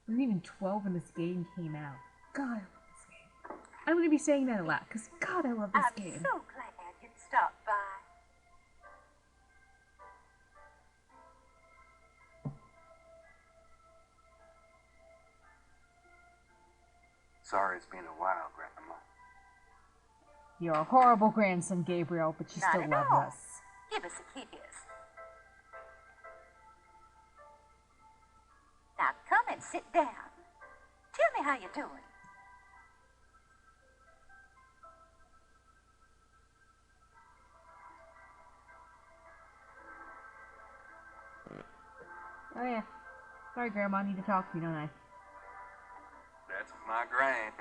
Wasn't even 12 when this game came out. God, I love this game. I'm gonna be saying that a lot, because God, I love this I'm game. so glad you'd stop by. Sorry it's been a while, Grandma. You're a horrible grandson, Gabriel, but you Not still at love all. us. Give us a kiss. Now come and sit down. Tell me how you're doing. Oh yeah. Sorry, Grandma, I need to talk to you, don't I? That's my Gran.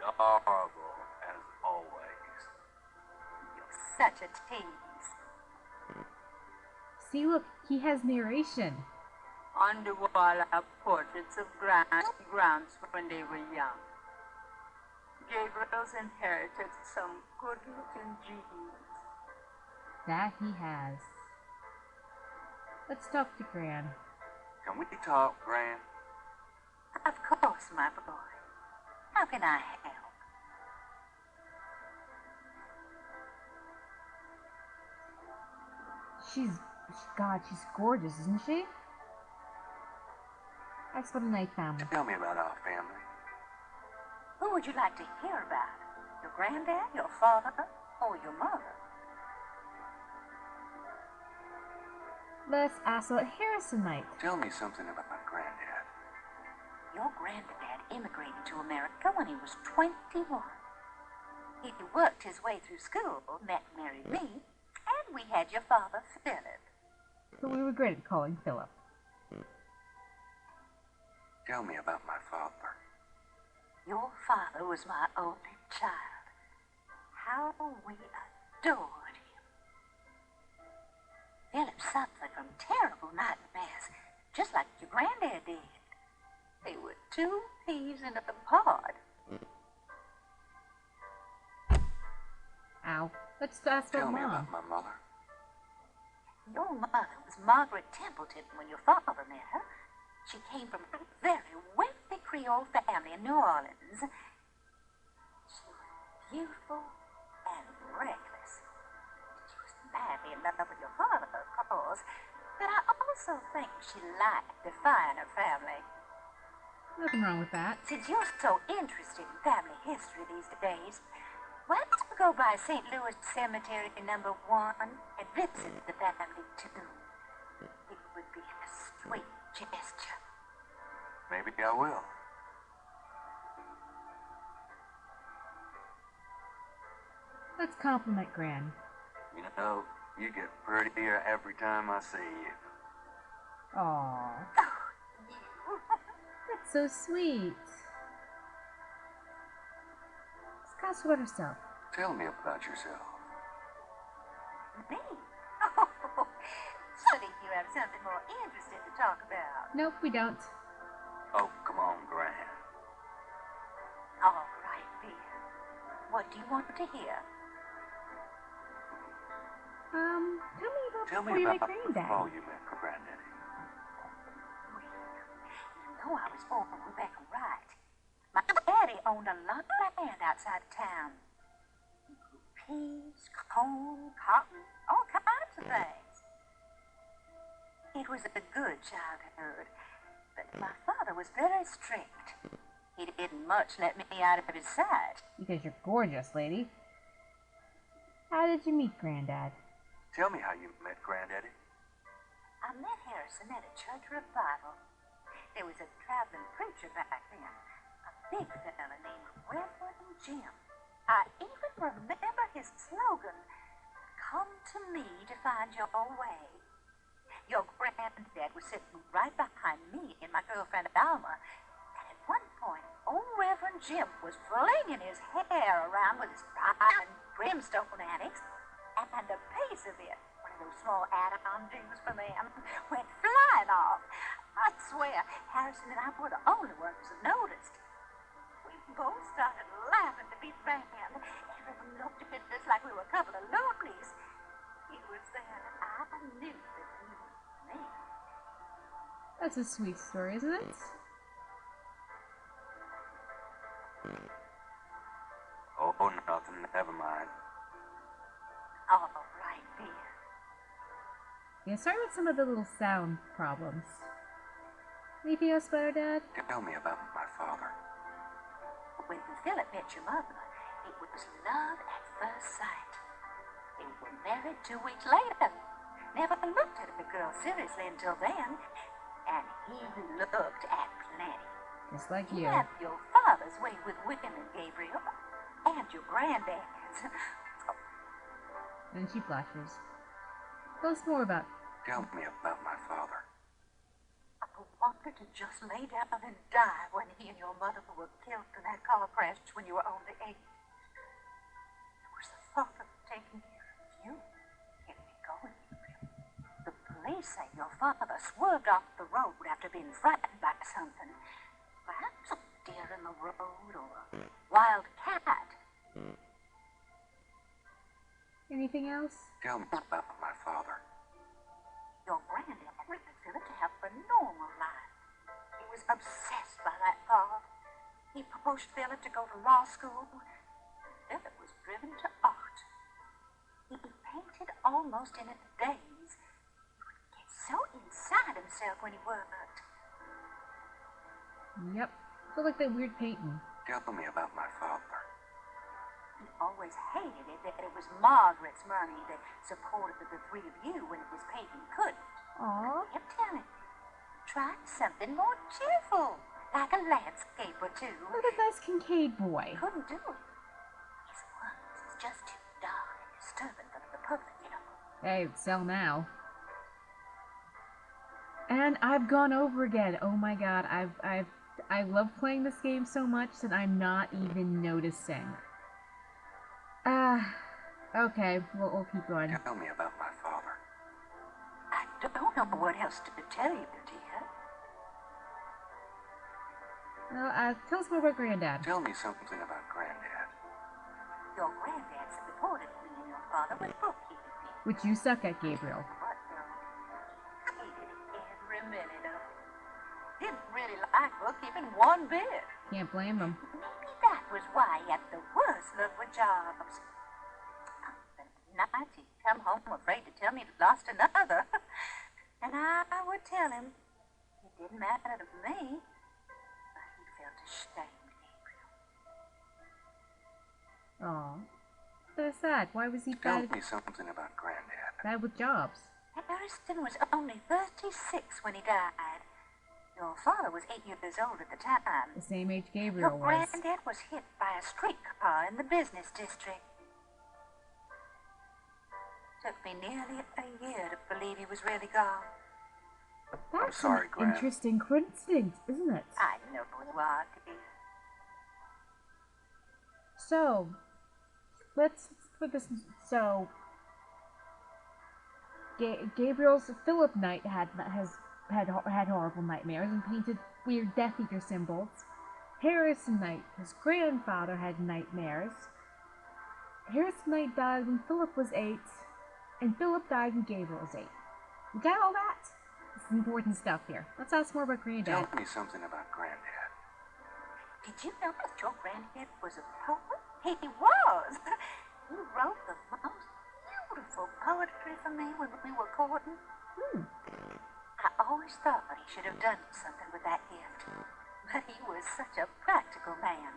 Adorable, as always. You're such a tease. See, look, he has narration. On the wall are portraits of Gran and Grams when they were young. Gabriel's inherited some good-looking genes. That he has. Let's talk to Gran. Can we talk, Gran? Of course, my boy. How can I help? God, she's gorgeous, isn't she? That's what a nice family. Tell me about our family. Who would you like to hear about? Your granddad, your father, or your mother? Let's ask about Harrisonite. Tell me something about my Granddad. Your granddad immigrated to America when he was 21. He worked his way through school, met and married me, and we had your father, Philip. But we regretted calling Philip. Tell me about my father. Your father was my only child. How we adored him. Philip suffered from terrible nightmares, just like your granddad did. They were two peas in a pod. Ow. Let's ask Tell about me Mom. about my mother. Your mother was Margaret Templeton when your father met her. She came from a very wealthy Creole family in New Orleans. She was beautiful and reckless. She was madly in love with your father, of course, but I also think she liked defying her family. Nothing wrong with that. Since you're so interested in family history these days, why don't we go by St. Louis Cemetery number 1 and visit the family tomb? It would be a sweet gesture. Maybe I will. Let's compliment Gran. You know, you get prettier every time I see you. Aww. That's so sweet. Let's ask about herself. Tell me about yourself. Me? Oh, shouldn't you have something more interesting to talk about? Nope, we don't. Oh, come on, Gran. All right, dear. What do you want to hear? Tell me about Tell before me you met about Granddad. before you met Granddaddy. Well, you know I was born with Rebecca Wright. My daddy owned a lot of land outside of town. He grew peas, corn, cotton, all kinds of things. It was a good childhood, but my father was very strict. He didn't much let me out of his sight. Because you're gorgeous, lady. How did you meet Granddad? Tell me how you met Granddaddy. I met Harrison at a church revival. There was a traveling preacher back then, a big fella named Reverend Jim. I even remember his slogan, "Come to me to find your way." Your granddad was sitting right behind me and my girlfriend Alma, and at one point, old Reverend Jim was flinging his hair around with his fire and brimstone antics, and the piece of it, one of those small add-on dues for them, went flying off. I swear, Harrison and I were the only ones that noticed. We both started laughing to beat the band. Everyone looked at us like we were a couple of loonies. It was then I knew that he was me. That's a sweet story, isn't it? Oh, nothing. Never mind. All right, dear. Yeah, sorry about some of the little sound problems. Anything else about our dad? Tell me about my father. When Philip met your mother, it was love at first sight. They were married 2 weeks later. Never looked at a girl seriously until then. And he looked at plenty. Just like He you. had your father's way with women, Gabriel. And your granddad's. And she blushes. Tell us more about... Tell me about my father. I wanted to just lay down and die when he and your mother were killed in that car crash when you were only 8. It was the thought of taking care of you kept me going, Gabriel. The police say your father swerved off the road after being frightened by something. Perhaps a deer in the road or a wild cat. Anything else? Tell me about my father. Your granddad wanted Philip to have a normal life. He was obsessed by that car. He pushed Philip to go to law school. Philip was driven to art. He painted almost in a daze. He would get so inside himself when he worked. Yep. Feel like that weird painting. Tell me about my father. He always hated it that it was Margaret's money that supported the 3 of you when his painting couldn't. Aww. I kept telling him, try something more cheerful, like a landscape or two. Look at this Kincaid boy. Couldn't do it. His works is just too dark and disturbing for the public, you know. Hey, sell now. And I've gone over again. Oh my god, I love playing this game so much that I'm not even noticing. Okay, we'll keep going. Tell me about my father. I don't know what else to tell you, dear. Tell us more about Granddad. Tell me something about Granddad. Your granddad supported me and your father with bookkeeping. Which you suck at, Gabriel. But hated every minute of it. Didn't really like bookkeeping one bit. Can't blame him. Maybe that was why he had the worst luck with jobs. The night he'd come home afraid to tell me he'd lost another. And I would tell him it didn't matter to me. But he felt ashamed, Gabriel. Aw. So sad. Why was he Tell bad, me something about Granddad. bad with jobs? Harrison was only 36 when he died. Your father was 8 years old at the time. The same age Your Gabriel was. granddad was hit by a streetcar in the business district. Took me nearly a year to believe he was really gone. That's sorry, an Gran. interesting coincidence, isn't it? I know you are, dear. So, let's put this. So, Gabriel's Philip Knight had horrible nightmares and painted weird Death Eater symbols. Harrison Knight, his grandfather, had nightmares. Harrison Knight died when Philip was 8, and Philip died when Gabriel was 8. You got all that? This is important stuff here. Let's ask more about Granddad. Tell me something about Granddad. Did you know that your granddad was a poet? He was. He wrote the most beautiful poetry for me when we were courting. I always thought he should have done something with that gift. But he was such a practical man.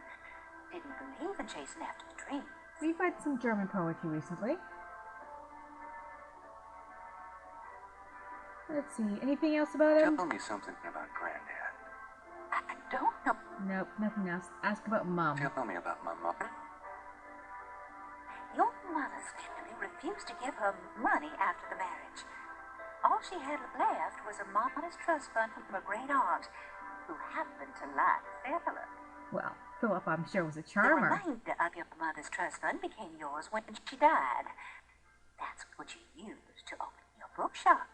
Didn't believe in chasing after the dream. We've read some German poetry recently. Let's see. Anything else about him? Tell me something about Granddad. I don't know. Nope, nothing else. Ask about Mom. Tell me about my mother. Your mother's family refused to give her money after the marriage. All she had left was a modest trust fund from her great aunt, who happened to like Philip. Well, Philip, I'm sure, was a The charmer. remainder of your mother's trust fund became yours when she died. That's what you used to open your bookshop.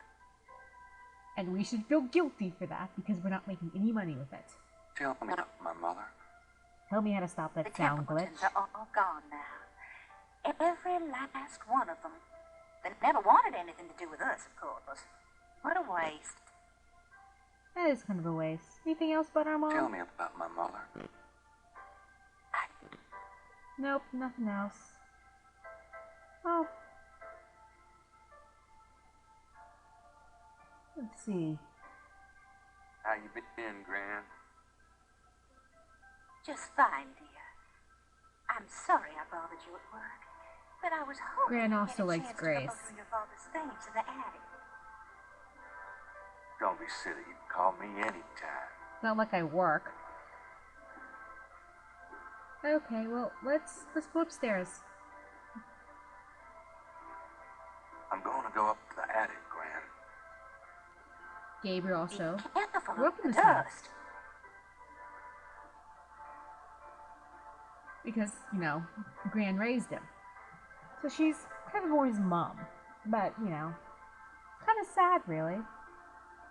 And we should feel guilty for that because we're not making any money with it. Tell me about my mother. Tell me how to stop that The sound glitch. Templetons are all gone now. Every last one of them. They never wanted anything to do with us, of course. What a waste. That is kind of a waste. Anything else about our mom? Tell me about my mother. Nope, nothing else. Oh. Let's see. How you been, Gran? Just fine, dear. I'm sorry I bothered you at work, but I was hoping Gran you'd also get a likes chance to Grace. go through your father's things in the attic. Don't be silly. You can call me anytime. Not like I work. Okay, well, let's go upstairs. I'm going to go up to the attic, Gran. Gabriel also Be careful grew up of in the this house. dust. Because, you know, Gran raised him. So she's kind of more his mom. But, you know, kind of sad, really.